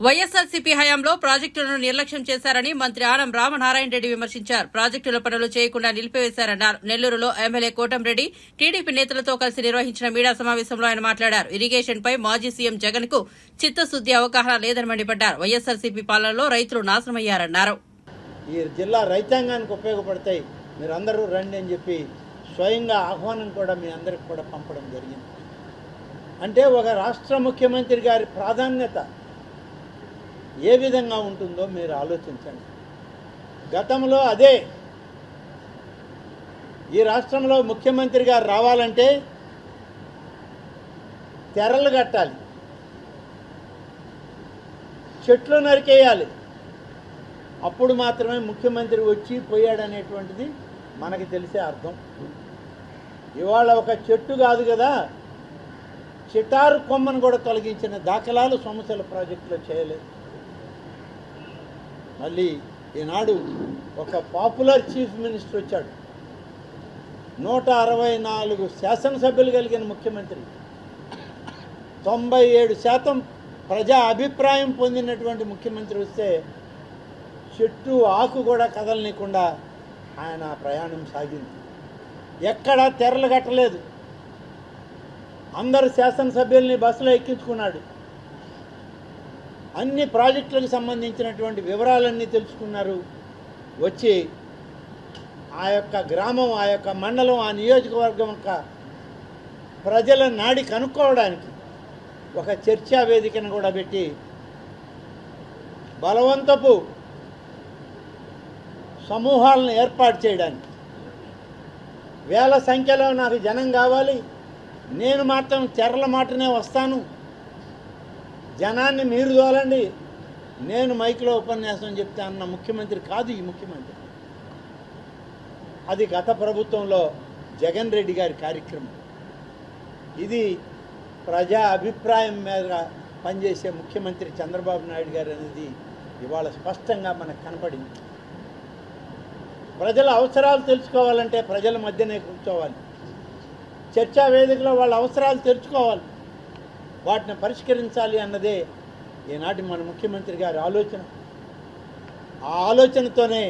వైఎస్ఆర్సీపీ హయాంలో ప్రాజెక్టులను నిర్లక్ష్యం చేశారని మంత్రి ఆనం రామనారాయణ రెడ్డి విమర్శించారు. ప్రాజెక్టుల పనులు చేయకుండా నిలిపివేశారన్నారు. నెల్లూరులో ఎమ్మెల్యే కోటంరెడ్డి టీడీపీ నేతలతో కలిసి నిర్వహించిన మీడియా సమావేశంలో ఆయన మాట్లాడారు. ఇరిగేషన్ పై మాజీ సీఎం జగన్ కు చిత్తశుద్ది అవగాహన లేదని మండిపడ్డారు. వైఎస్ఆర్సీపీ పాలనలో రైతులు నాశనమయ్యారన్నారు. ఈ జిల్లా రైతాంగానికి ఉపయోగపడతాయి, మీరందరూ రండి అని చెప్పి స్వయంగా ఆహ్వానం కూడా మీ అందరికి కూడా పంపడం జరిగింది. అంటే ఒక రాష్ట్ర ముఖ్యమంత్రి గారి ప్రాధాన్యత ఏ విధంగా ఉంటుందో మీరు ఆలోచించండి. గతంలో అదే ఈ రాష్ట్రంలో ముఖ్యమంత్రి గారు రావాలంటే తెరలు కట్టాలి, చెట్లు నరికేయాలి, అప్పుడు మాత్రమే ముఖ్యమంత్రి వచ్చి పోయాడనేటువంటిది మనకి తెలిసే అర్థం. ఇవాళ ఒక చెట్టు కాదు కదా, చిటారు కొమ్మను కూడా తొలగించిన దాఖలాలు సోమశిల ప్రాజెక్టులో చేయలేదు. మళ్ళీ ఈనాడు ఒక పాపులర్ చీఫ్ మినిస్టర్ వచ్చాడు, 164 శాసనసభ్యులు కలిగిన ముఖ్యమంత్రి, 97% ప్రజా అభిప్రాయం పొందినటువంటి ముఖ్యమంత్రి వస్తే చెట్టు ఆకు కూడా కదలనీయకుండా ఆయన ప్రయాణం సాగింది. ఎక్కడా తెరలు కట్టలేదు, అందరు శాసనసభ్యుల్ని బస్సులో ఎక్కించుకున్నాడు, అన్ని ప్రాజెక్టులకు సంబంధించినటువంటి వివరాలన్నీ తెలుసుకున్నారు. వచ్చి ఆ యొక్క గ్రామం, ఆ యొక్క మండలం, ఆ నియోజకవర్గం యొక్క ప్రజల నాడి కనుక్కోవడానికి ఒక చర్చా వేదికను కూడా పెట్టి బలవంతపు సమూహాలను ఏర్పాటు చేయడానికి, వేల సంఖ్యలో నాకు జనం కావాలి, నేను మాత్రం తెరల మాటనే వస్తాను, జనాన్ని మీరు తోలండి, నేను మైక్లో ఉపన్యాసం చెప్తే అన్న ముఖ్యమంత్రి కాదు ఈ ముఖ్యమంత్రి. అది గత ప్రభుత్వంలో జగన్ రెడ్డి గారి కార్యక్రమం. ఇది ప్రజా అభిప్రాయం మీద పనిచేసే ముఖ్యమంత్రి చంద్రబాబు నాయుడు గారు అనేది ఇవాళ స్పష్టంగా మనకు కనపడింది. ప్రజల అవసరాలు తెలుసుకోవాలంటే ప్రజల మధ్యనే కూర్చోవాలి, చర్చా వేదికలో వాళ్ళ అవసరాలు తెలుసుకోవాలి, వాటిని పరిష్కరించాలి అన్నదే ఈనాటి మన ముఖ్యమంత్రి గారి ఆలోచన. ఆ ఆలోచనతోనే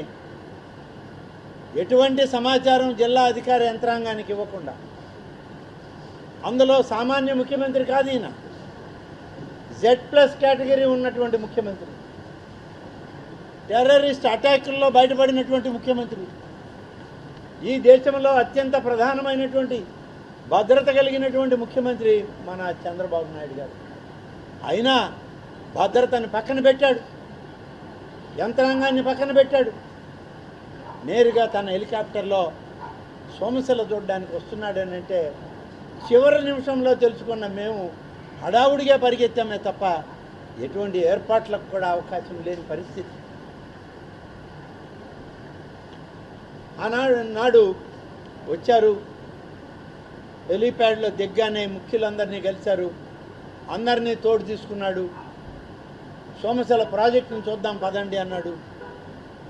ఎటువంటి సమాచారం జిల్లా అధికార యంత్రాంగానికి ఇవ్వకుండా, అందులో సామాన్య ముఖ్యమంత్రి కాదు ఈయన, Z+ కేటగిరీ ఉన్నటువంటి ముఖ్యమంత్రి, టెర్రరిస్ట్ అటాకుల్లో బయటపడినటువంటి ముఖ్యమంత్రి, ఈ దేశంలో అత్యంత ప్రధానమైనటువంటి భద్రత కలిగినటువంటి ముఖ్యమంత్రి మన చంద్రబాబు నాయుడు గారు. అయినా భద్రతని పక్కన పెట్టాడు, యంత్రాంగాన్ని పక్కన పెట్టాడు, నేరుగా తన హెలికాప్టర్లో సోమశిల చూడడానికి వస్తున్నాడని అంటే చివరి నిమిషంలో తెలుసుకున్న మేము హడావుడిగా పరిగెత్తామే తప్ప ఎటువంటి ఏర్పాట్లకు కూడా అవకాశం లేని పరిస్థితి. ఆనాడు వచ్చారు, హెలీప్యాడ్లో దిగ్గానే ముఖ్యులందరినీ కలిశారు, అందరినీ తోడు తీసుకున్నాడు, సోమశిల ప్రాజెక్టును చూద్దాం పదండి అన్నాడు,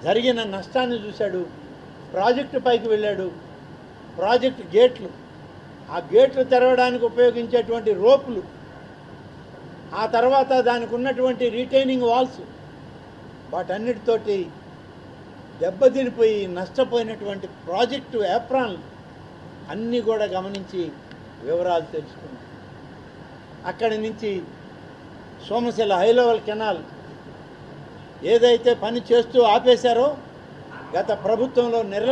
జరిగిన నష్టాన్ని చూశాడు, ప్రాజెక్టు పైకి వెళ్ళాడు, ప్రాజెక్టు గేట్లు, ఆ గేట్లు తెరవడానికి ఉపయోగించేటువంటి రోపులు, ఆ తర్వాత దానికి ఉన్నటువంటి రీటైనింగ్ వాల్స్, వాటన్నిటితోటి దెబ్బతినిపోయి నష్టపోయినటువంటి ప్రాజెక్టు ఏప్రాన్లు అన్నీ కూడా గమనించి వివరాలు తెలుసుకున్నాం. అక్కడి నుంచి సోమశిల హై లెవెల్ కెనాల్ ఏదైతే పని చేస్తూ ఆపేశారో గత ప్రభుత్వంలో నిర్లక్ష్యం